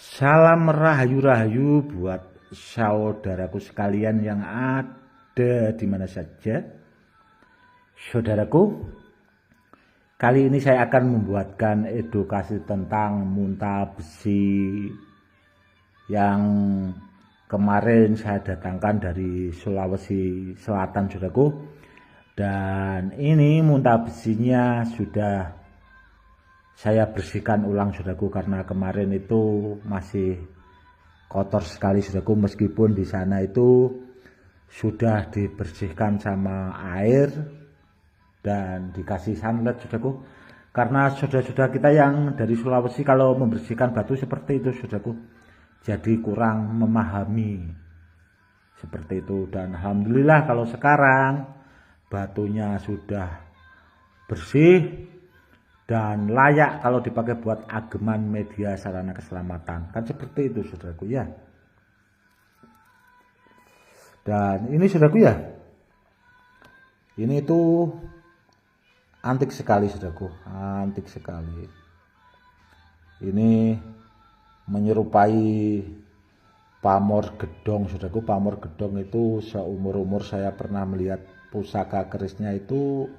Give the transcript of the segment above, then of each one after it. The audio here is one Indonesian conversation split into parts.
Salam rahayu-rahayu buat saudaraku sekalian yang ada di mana saja. Saudaraku, kali ini saya akan membuatkan edukasi tentang muntah besi yang kemarin saya datangkan dari Sulawesi Selatan, saudaraku. Dan ini muntah besinya sudah saya bersihkan ulang, saudaraku, karena kemarin itu masih kotor sekali, saudaraku, meskipun di sana itu sudah dibersihkan sama air dan dikasih sunlight, saudaraku. Karena saudara-saudara kita yang dari Sulawesi kalau membersihkan batu seperti itu, saudaraku, jadi kurang memahami seperti itu. Dan alhamdulillah kalau sekarang batunya sudah bersih dan layak kalau dipakai buat ageman media sarana keselamatan, kan seperti itu, saudaraku, ya. Dan ini, saudaraku, ya, ini itu antik sekali, saudaraku, antik sekali. Ini menyerupai pamor gedong, saudaraku. Pamor gedong itu seumur-umur saya pernah melihat pusaka kerisnya itu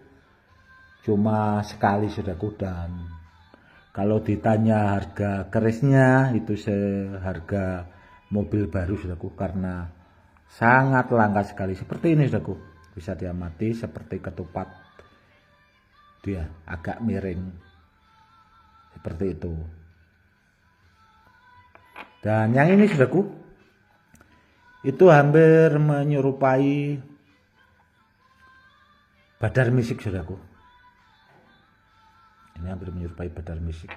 cuma sekali, saudaraku. Dan kalau ditanya harga kerisnya itu seharga mobil baru, saudaraku, karena sangat langka sekali. Seperti ini, saudaraku, bisa diamati seperti ketupat, dia agak miring seperti itu. Dan yang ini, saudaraku, itu hampir menyerupai badar misik, saudaraku. Ini hampir menyerupai badar misik.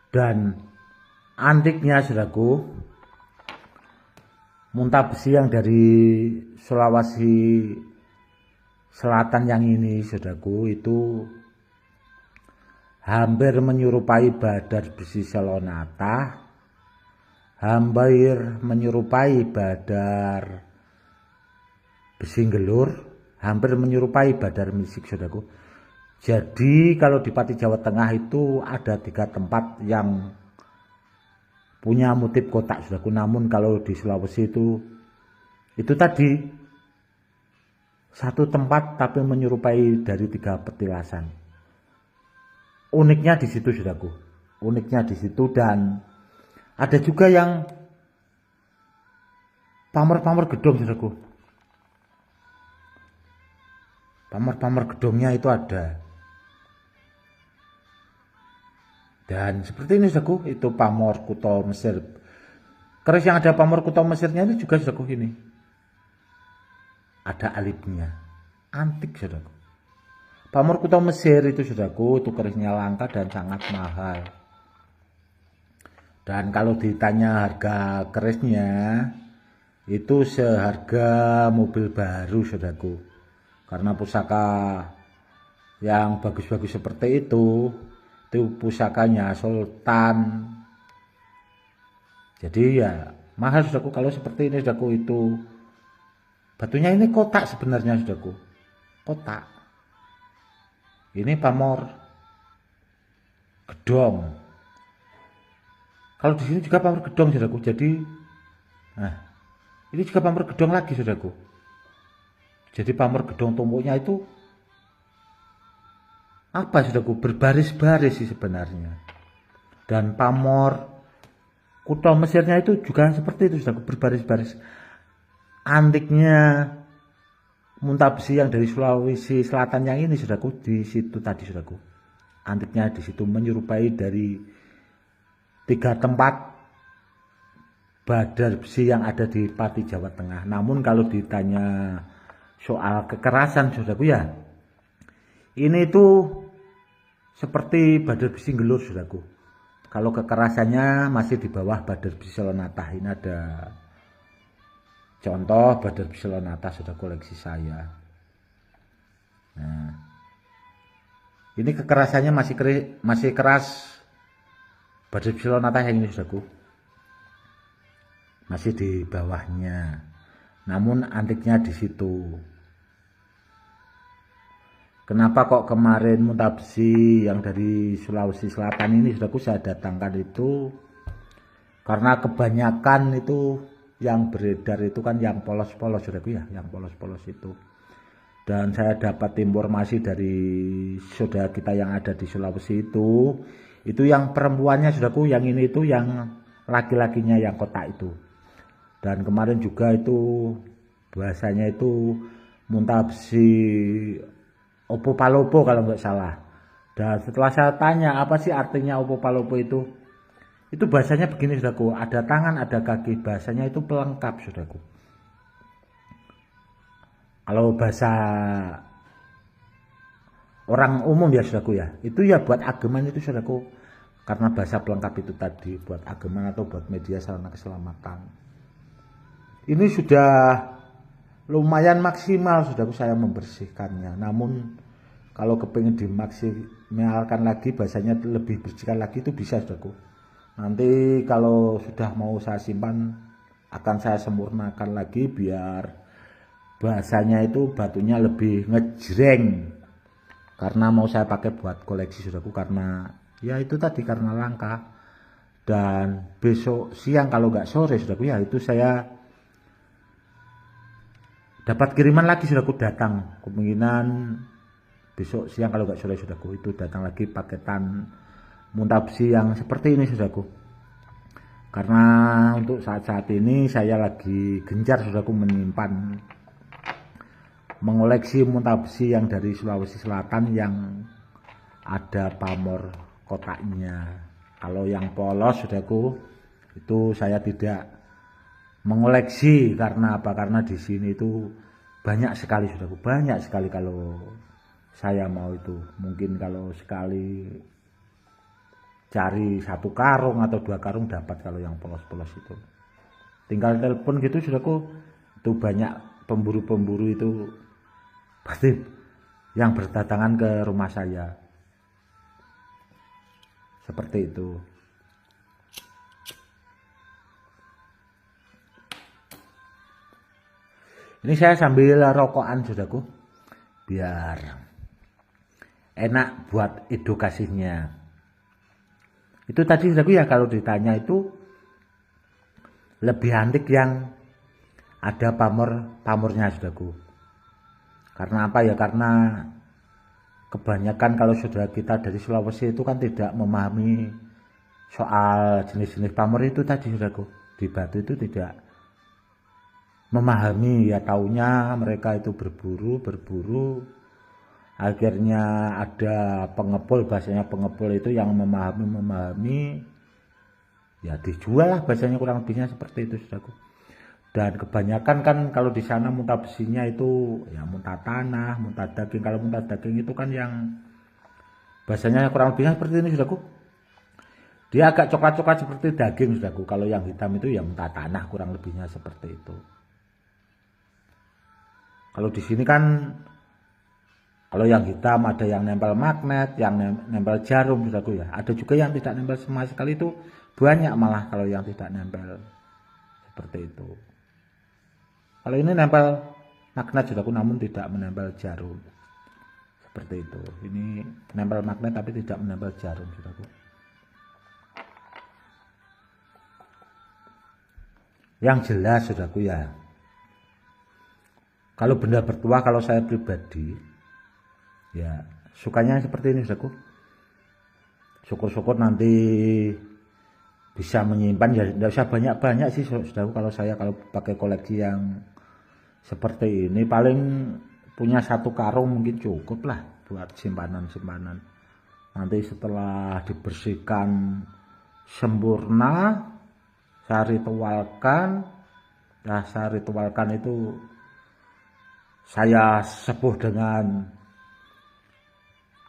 Dan antiknya, saudaraku, muntah besi yang dari Sulawesi Selatan yang ini, saudaraku, itu hampir menyerupai badar besi Selonata, hampir menyerupai badar besi Gelur, hampir menyerupai badar misik, saudaraku. Jadi kalau di Pati Jawa Tengah itu ada 3 tempat yang punya motif kotak, saudaraku. Namun kalau di Sulawesi itu tadi satu tempat tapi menyerupai dari 3 petilasan. Uniknya di situ, saudaraku. Uniknya di situ. Dan ada juga yang pamor-pamor gedong, saudaraku. Pamor-pamor gedongnya itu ada. Dan seperti ini, saudaraku, itu pamor Kuto Mesir. Keris yang ada pamor Kuto Mesirnya ini juga, saudaraku, ini ada alipnya, antik, saudaraku. Pamor Kuto Mesir itu, saudaraku, itu kerisnya langka dan sangat mahal. Dan kalau ditanya harga kerisnya itu seharga mobil baru, saudaraku. Karena pusaka yang bagus-bagus seperti itu pusakanya Sultan. Jadi ya mahal, saudaraku. Kalau seperti ini, saudaraku, itu batunya ini kotak sebenarnya, saudaraku, kotak. Ini pamor gedong. Kalau di sini juga pamor gedong, saudaraku. Jadi nah, ini juga pamor gedong lagi, saudaraku. Jadi pamor gedong tumpuknya itu apa, saudaraku? Berbaris-baris sih sebenarnya. Dan pamor Kuto Mesirnya itu juga seperti itu, saudaraku, berbaris-baris. Antiknya muntah besi yang dari Sulawesi Selatan yang ini, saudaraku, di situ tadi, saudaraku. Antiknya di situ menyerupai dari 3 tempat badar besi yang ada di Pati Jawa Tengah. Namun kalau ditanya soal kekerasan, saudaraku, ya, ini tuh seperti badar besi Gelur, saudaraku. Kalau kekerasannya masih di bawah badar besi Selonata. Ini ada contoh badar besi Selonata, saudara koleksi saya. Nah, ini kekerasannya masih keras badar besi Selonata yang ini, saudaraku. Masih di bawahnya. Namun antiknya di situ. Kenapa kok kemarin muntah besi yang dari Sulawesi Selatan ini sudah saya datangkan itu karena kebanyakan itu yang beredar itu kan yang polos-polos saudaraku ya, yang polos-polos itu. Dan saya dapat informasi dari saudara kita yang ada di Sulawesi itu yang perempuannya saudaraku, yang ini itu yang laki-lakinya yang kotak itu. Dan kemarin juga itu bahasanya itu muntah besi Opo Palopo kalau nggak salah. Dan setelah saya tanya apa sih artinya Opo Palopo itu bahasanya begini saudaraku, ada tangan ada kaki, bahasanya itu pelengkap saudaraku. Kalau bahasa orang umum ya saudaraku ya, itu ya buat ageman itu saudaraku, karena bahasa pelengkap itu tadi buat ageman atau buat media sarana keselamatan. Ini sudah lumayan maksimal saudaraku saya membersihkannya, namun kalau kepingin dimaksimalkan lagi, bahasanya lebih bersihkan lagi itu bisa saudaraku. Nanti kalau sudah mau saya simpan akan saya sempurnakan lagi biar bahasanya itu batunya lebih ngejreng, karena mau saya pakai buat koleksi saudaraku, karena ya itu tadi karena langka. Dan besok siang kalau nggak sore saudaraku ya, itu saya dapat kiriman lagi saudaraku, datang kemungkinan besok siang kalau nggak sore saudaraku, itu datang lagi paketan muntah besi yang seperti ini saudaraku. Karena untuk saat-saat ini saya lagi gencar saudaraku menyimpan, mengoleksi muntah besi yang dari Sulawesi Selatan yang ada pamor kotaknya. Kalau yang polos saudaraku itu saya tidak mengoleksi. Karena apa? Karena di sini itu banyak sekali saudaraku, banyak sekali. Kalau saya mau itu mungkin kalau sekali cari 1 karung atau 2 karung dapat kalau yang polos-polos itu. Tinggal telepon gitu saudaraku, itu banyak pemburu-pemburu itu pasti yang berdatangan ke rumah saya. Seperti itu. Ini saya sambil rokokan saudaraku, biar enak buat edukasinya. Itu tadi saudaraku ya, kalau ditanya itu lebih antik yang ada pamornya saudaraku. Karena apa ya? Karena kebanyakan kalau saudara kita dari Sulawesi itu kan tidak memahami soal jenis-jenis pamor itu tadi saudaraku. Di Batu itu tidak memahami, ya taunya mereka itu berburu, akhirnya ada pengepul, bahasanya pengepul itu yang memahami ya dijual lah, bahasanya kurang lebihnya seperti itu saudaraku. Dan kebanyakan kan kalau di sana muntah besinya itu ya muntah tanah, muntah daging. Kalau muntah daging itu kan yang bahasanya kurang lebihnya seperti ini saudaraku, dia agak coklat-coklat seperti daging saudaraku. Kalau yang hitam itu ya muntah tanah, kurang lebihnya seperti itu. Kalau di sini kan kalau yang hitam ada yang nempel magnet, yang nempel jarum saudaraku ya. Ada juga yang tidak nempel sama sekali, itu banyak malah kalau yang tidak nempel seperti itu. Kalau ini nempel magnet saudaraku, namun tidak menempel jarum. Seperti itu. Ini nempel magnet tapi tidak menempel jarum saudaraku. Yang jelas saudaraku ya, kalau benda bertuah, kalau saya pribadi ya sukanya seperti ini saudaraku. Syukur-syukur nanti bisa menyimpan, ya tidak usah banyak-banyak sih saudaraku. Kalau saya kalau pakai koleksi yang seperti ini paling punya 1 karung mungkin cukup lah buat simpanan-simpanan. Nanti setelah dibersihkan sempurna, saya ritualkan. Nah, saya ritualkan itu saya sepuh dengan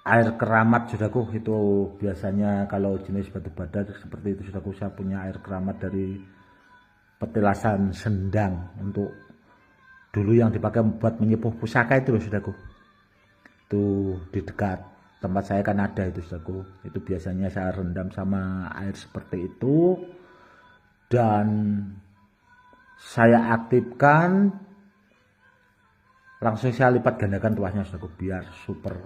air keramat saudaraku. Itu biasanya kalau jenis batu bara seperti itu saudaraku, saya punya air keramat dari petilasan Sendang, untuk dulu yang dipakai buat menyepuh pusaka itu loh saudaraku. Itu di dekat tempat saya kan ada itu saudaraku. Itu biasanya saya rendam sama air seperti itu dan saya aktifkan. langsung saya lipat gandakan tuasnya saudaraku, biar super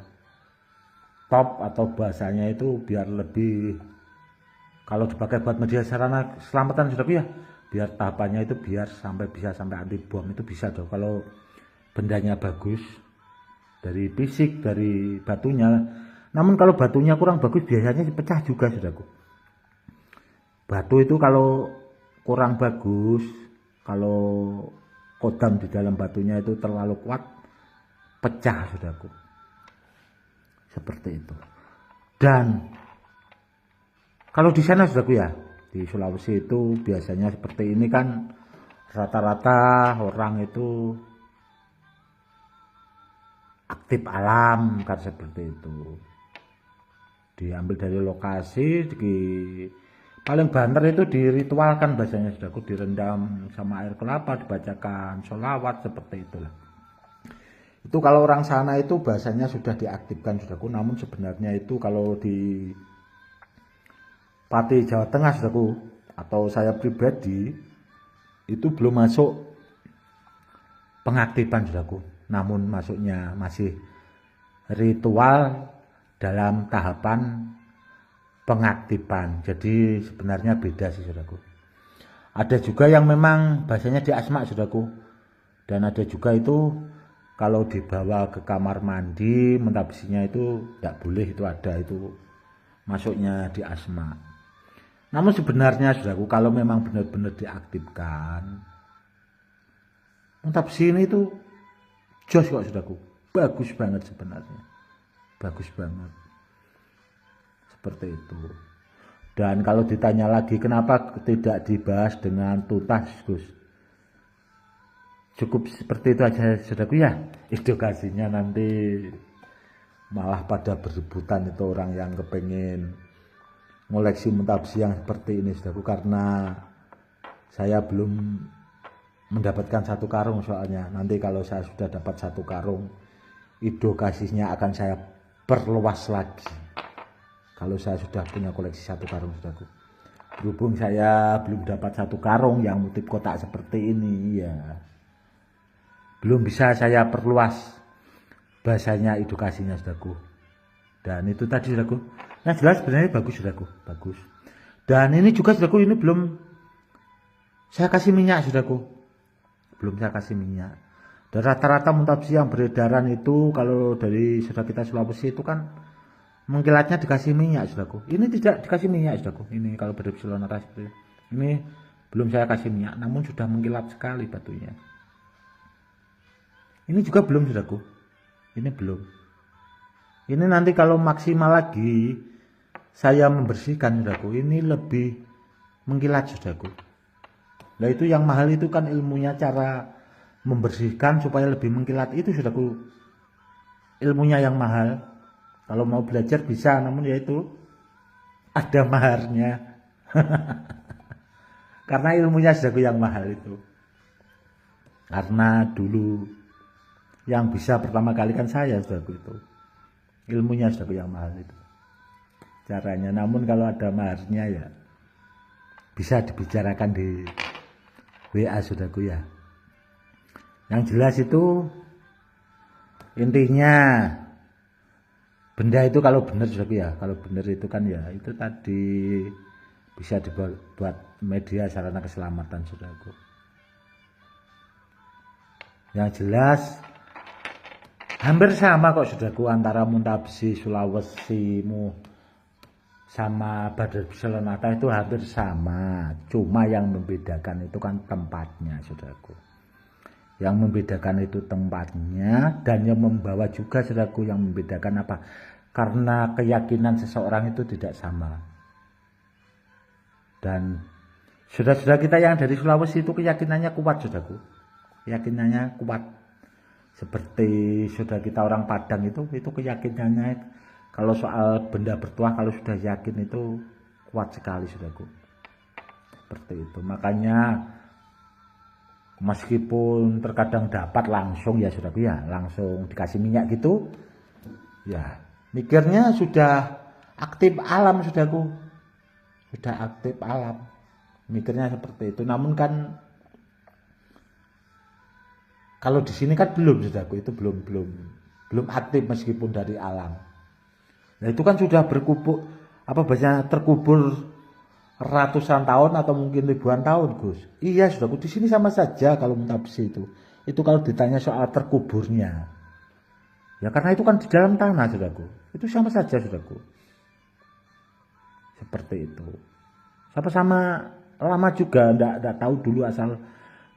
top, atau bahasanya itu biar lebih, kalau dipakai buat media sarana keselamatan saudaraku ya, biar tahapannya itu biar bisa sampai anti bom itu bisa dong, kalau bendanya bagus dari fisik, dari batunya. Namun kalau batunya kurang bagus biasanya pecah juga saudaraku. Batu itu kalau kurang bagus, kalau kodam di dalam batunya itu terlalu kuat, pecah saudaraku. Seperti itu. Dan kalau di sana saudaraku ya, di Sulawesi itu biasanya seperti ini kan, rata-rata orang itu aktif alam kan, seperti itu. Diambil dari lokasi, paling banter itu diritualkan bahasanya saudaraku, direndam sama air kelapa, dibacakan sholawat, seperti itulah. Itu kalau orang sana itu bahasanya sudah diaktifkan saudaraku. Namun sebenarnya itu kalau di Pati Jawa Tengah saudaraku, atau saya pribadi itu belum masuk pengaktifan saudaraku, namun masuknya masih ritual dalam tahapan pengaktifan. Jadi sebenarnya beda sih saudaraku. Ada juga yang memang bahasanya di asma saudaraku, dan ada juga itu kalau dibawa ke kamar mandi mentabisinya itu tidak boleh, itu ada, itu masuknya di asma. Namun sebenarnya saudaraku, kalau memang benar-benar diaktifkan, mentabisi ini itu jos kok saudaraku, bagus banget sebenarnya, bagus banget. Seperti itu. Dan kalau ditanya lagi kenapa tidak dibahas dengan tuntas Gus, cukup seperti itu aja saudaraku ya. Edukasinya nanti malah pada berebutan itu orang yang kepengen ngoleksi mentabsi yang seperti ini saudaraku, karena saya belum mendapatkan satu karung. Soalnya nanti kalau saya sudah dapat satu karung, edukasinya akan saya perluas lagi. Kalau saya sudah punya koleksi satu karung saudaraku. Berhubung saya belum dapat satu karung yang motif kotak seperti ini ya, belum bisa saya perluas bahasanya, edukasinya saudaraku. Dan itu tadi saudaraku, yang jelas sebenarnya bagus saudaraku, bagus. Dan ini juga saudaraku, ini belum saya kasih minyak saudaraku, belum saya kasih minyak. Dan rata-rata muntabsi yang beredaran itu kalau dari saudara kita Sulawesi itu kan mengkilatnya dikasih minyak saudaraku. Ini tidak dikasih minyak saudaraku. Ini kalau berepsilon atas ini belum saya kasih minyak, namun sudah mengkilat sekali batunya. Ini juga belum saudaraku. Ini belum. Ini nanti kalau maksimal lagi saya membersihkan saudaraku, ini lebih mengkilat saudaraku. Nah itu yang mahal itu kan ilmunya, cara membersihkan supaya lebih mengkilat itu saudaraku, ilmunya yang mahal. Kalau mau belajar bisa, namun ya itu ada maharnya. Karena ilmunya saudaraku yang mahal itu. Karena dulu yang bisa pertama kali kan saya saudaraku itu. Ilmunya saudaraku yang mahal itu. Caranya, namun kalau ada maharnya ya bisa dibicarakan di WA saudaraku ya. Yang jelas itu intinya benda itu kalau benar saudaraku ya, kalau benar itu kan ya itu tadi bisa dibuat media sarana keselamatan saudaraku. Yang jelas hampir sama kok saudaraku antara muntabsi Sulawesi sama Badar Bislanata itu hampir sama, cuma yang membedakan itu kan tempatnya saudaraku. Yang membedakan itu tempatnya, dan yang membawa juga saudaraku, yang membedakan apa? Karena keyakinan seseorang itu tidak sama. Dan saudara-saudara kita yang dari Sulawesi itu keyakinannya kuat saudaraku. Keyakinannya kuat. Seperti saudara kita orang Padang itu keyakinannya kalau soal benda bertuah, kalau sudah yakin itu kuat sekali saudaraku. Seperti itu. Makanya meskipun terkadang dapat langsung ya saudaraku ya, langsung dikasih minyak gitu ya, mikirnya sudah aktif alam saudaraku, sudah aktif alam, mikirnya seperti itu. Namun kan Kalau di sini kan belum, saudaraku, itu belum aktif meskipun dari alam. Nah itu kan sudah berkubur, apa bahasanya, terkubur ratusan tahun atau mungkin ribuan tahun, Gus. Iya, saudaraku, di sini sama saja kalau muntah besi itu. Itu kalau ditanya soal terkuburnya. Ya karena itu kan di dalam tanah, saudaraku. Itu sama saja, saudaraku. Seperti itu. Sama-sama lama juga, ndak tahu dulu asal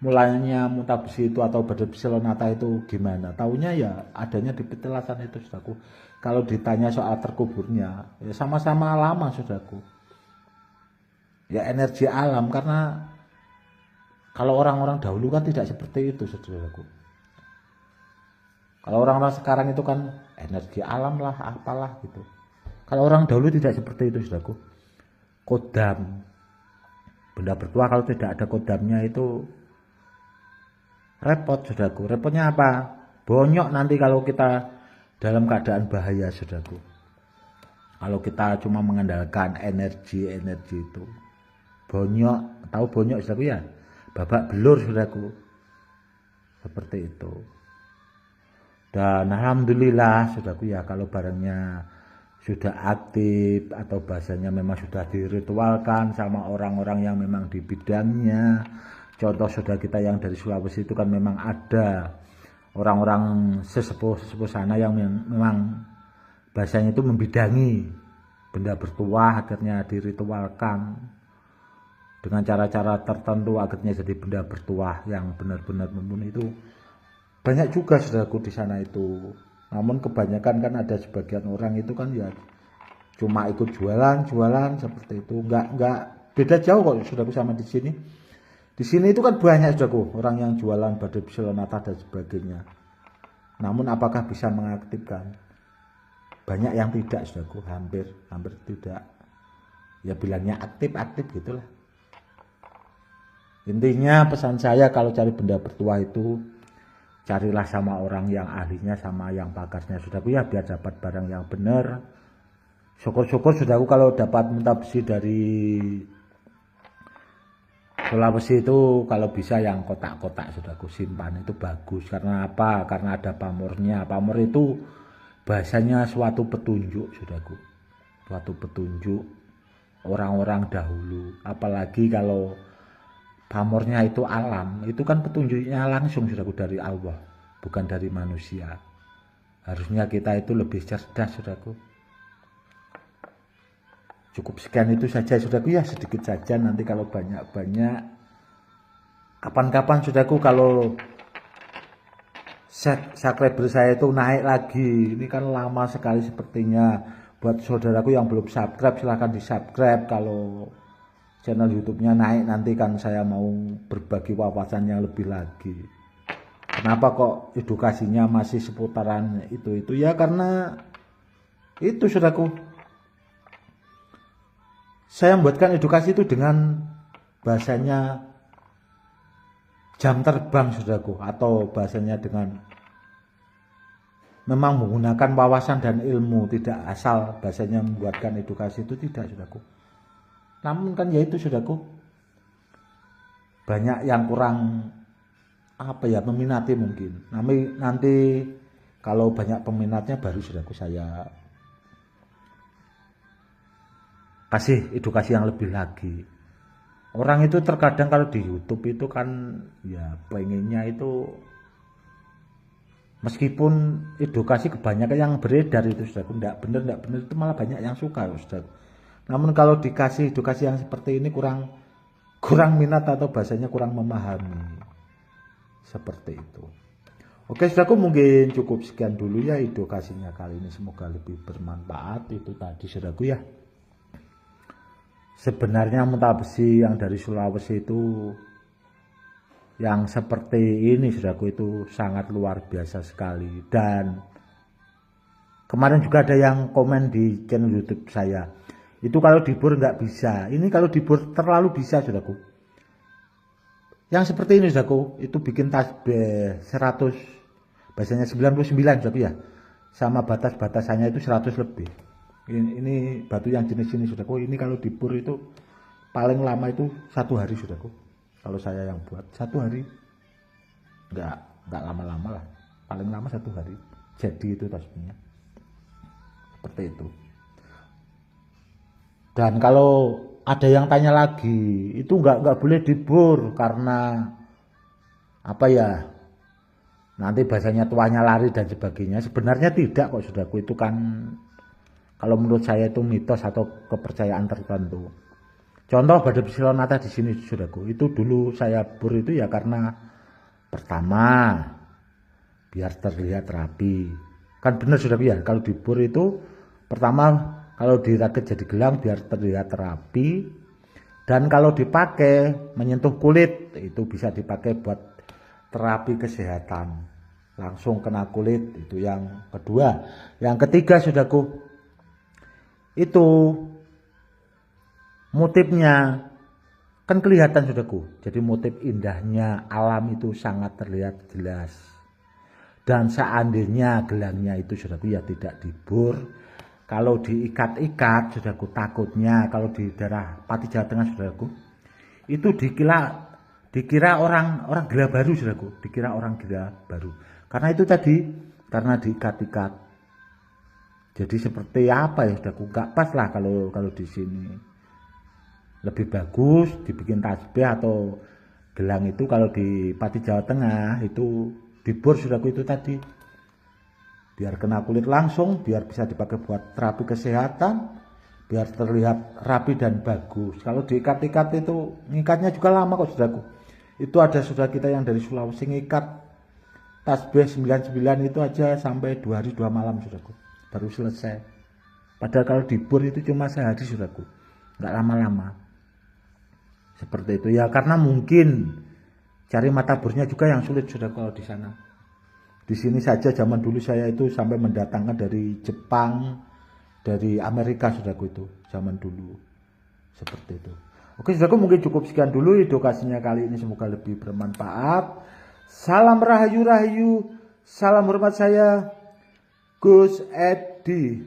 mulanya muntah besi itu atau badai besi Lonata itu gimana. Taunya ya adanya di petilasan itu, saudaraku. Kalau ditanya soal terkuburnya, ya sama-sama lama, saudaraku. Ya energi alam, karena kalau orang-orang dahulu kan tidak seperti itu, saudaraku. Kalau orang-orang sekarang itu kan energi alam lah, apalah gitu. Kalau orang dahulu tidak seperti itu, saudaraku. Kodam, benda bertuah kalau tidak ada kodamnya itu repot, saudaraku. Repotnya apa? Bonyok nanti kalau kita dalam keadaan bahaya, saudaraku. Kalau kita cuma mengandalkan energi itu. Bonyok, tahu bonyok, saudaraku ya? Babak belur, saudaraku. Seperti itu. Dan alhamdulillah, saudaraku ya, kalau barangnya sudah aktif atau bahasanya memang sudah diritualkan sama orang-orang yang memang di bidangnya. Contoh saudara kita yang dari Sulawesi itu kan memang ada orang-orang sesepuh sana yang memang bahasanya itu membidangi benda bertuah, akhirnya diritualkan dengan cara-cara tertentu akhirnya jadi benda bertuah yang benar-benar mumpuni. Itu banyak juga, saudaraku, di sana itu. Namun kebanyakan kan ada sebagian orang itu kan ya cuma ikut jualan seperti itu. Enggak beda jauh kok, saudaraku, sama di sini. Di sini itu kan banyak, saudaraku, orang yang jualan badai besi Lonata dan sebagainya. Namun apakah bisa mengaktifkan? Banyak yang tidak, saudaraku, hampir tidak. Ya bilangnya aktif gitulah. Intinya pesan saya kalau cari benda bertuah itu carilah sama orang yang ahlinya, sama yang pakarnya, saudaraku ya, biar dapat barang yang benar. Syukur-syukur, saudaraku, kalau dapat muntah besi dari Sulawesi itu kalau bisa yang kotak-kotak, saudaraku, simpan, itu bagus. Karena apa? Karena ada pamornya. Pamor itu bahasanya suatu petunjuk, saudaraku. Suatu petunjuk orang-orang dahulu. Apalagi kalau pamornya itu alam, itu kan petunjuknya langsung, saudaraku, dari Allah, bukan dari manusia. Harusnya kita itu lebih cerdas, saudaraku. Cukup sekian itu saja, saudaraku ya, sedikit saja. Nanti kalau banyak-banyak, kapan-kapan, saudaraku, kalau subscriber saya itu naik lagi. Ini kan lama sekali sepertinya. Buat saudaraku yang belum subscribe, silahkan di subscribe. Kalau channel YouTube-nya naik nanti kan saya mau berbagi wawasan yang lebih lagi. Kenapa kok edukasinya masih seputaran itu ya, karena itu, saudaraku, saya membuatkan edukasi itu dengan bahasanya jam terbang, saudaraku, atau bahasanya dengan memang menggunakan wawasan dan ilmu, tidak asal bahasanya membuatkan edukasi itu, tidak, saudaraku. Namun kan ya itu, saudaraku, banyak yang kurang meminati mungkin. Nanti kalau banyak peminatnya baru, saudaraku, saya kasih edukasi yang lebih lagi. Orang itu terkadang kalau di YouTube itu kan ya pengennya itu, meskipun edukasi kebanyakan yang beredar itu, saudaraku, enggak benar itu malah banyak yang suka, saudaraku. Namun kalau dikasih edukasi yang seperti ini kurang minat atau bahasanya kurang memahami. Seperti itu. Oke, saudaraku, mungkin cukup sekian dulu ya edukasinya kali ini. Semoga lebih bermanfaat. Itu tadi, saudaraku ya. Sebenarnya muntah besi yang dari Sulawesi itu yang seperti ini, saudaraku, itu sangat luar biasa sekali. Dan kemarin juga ada yang komen di channel YouTube saya, itu kalau dibor nggak bisa. Ini kalau dibor terlalu bisa, saudaraku. Yang seperti ini, saudaraku, itu bikin tasbih 100, bahasanya 99, saudaraku ya. Sama batas-batasannya itu 100 lebih. Ini batu yang jenis ini, saudaraku. Ini kalau dibor itu paling lama itu 1 hari, saudaraku. Kalau saya yang buat 1 hari, nggak nggak lama-lama lah, paling lama 1 hari jadi itu tasbihnya, seperti itu. Dan kalau ada yang tanya lagi, itu nggak boleh dibur karena apa ya, nanti bahasanya tuanya lari dan sebagainya. Sebenarnya tidak kok saudaraku, itu kan kalau menurut saya itu mitos atau kepercayaan tertentu. Contoh Badai Psilonata di sini saudaraku, itu dulu saya bur itu ya karena pertama biar terlihat rapi. Kan benar saudaraku ya, kalau dibur itu pertama kalau dirakit jadi gelang biar terlihat rapi, dan kalau dipakai menyentuh kulit itu bisa dipakai buat terapi kesehatan, langsung kena kulit, itu yang kedua. Yang ketiga saudaraku, itu motifnya kan kelihatan saudaraku, jadi motif indahnya alam itu sangat terlihat jelas. Dan seandainya gelangnya itu saudaraku ya tidak dibur, kalau diikat-ikat saudaraku, takutnya kalau di daerah Pati Jawa Tengah saudaraku, itu dikira orang gila baru saudaraku, dikira orang gila baru. Karena itu tadi, karena diikat-ikat. Jadi seperti apa ya saudaraku, nggak pas lah kalau di sini. Lebih bagus dibikin tasbih atau gelang itu kalau di Pati Jawa Tengah itu dibur saudaraku, itu tadi biar kena kulit langsung, biar bisa dipakai buat terapi kesehatan, biar terlihat rapi dan bagus. Kalau diikat-ikat itu ngikatnya juga lama kok saudaraku. Itu ada saudara kita yang dari Sulawesi ngikat tasbih 99 itu aja sampai 2 hari 2 malam saudaraku, baru selesai. Padahal kalau dibur itu cuma sehari saudaraku, nggak lama-lama. Seperti itu ya, karena mungkin cari mata burnya juga yang sulit saudaraku kalau di sana. Di sini saja zaman dulu saya itu sampai mendatangkan dari Jepang, dari Amerika saudaraku, itu zaman dulu. Seperti itu. Oke saudaraku, mungkin cukup sekian dulu edukasinya kali ini, semoga lebih bermanfaat. Salam rahayu, salam hormat saya Gus Edi.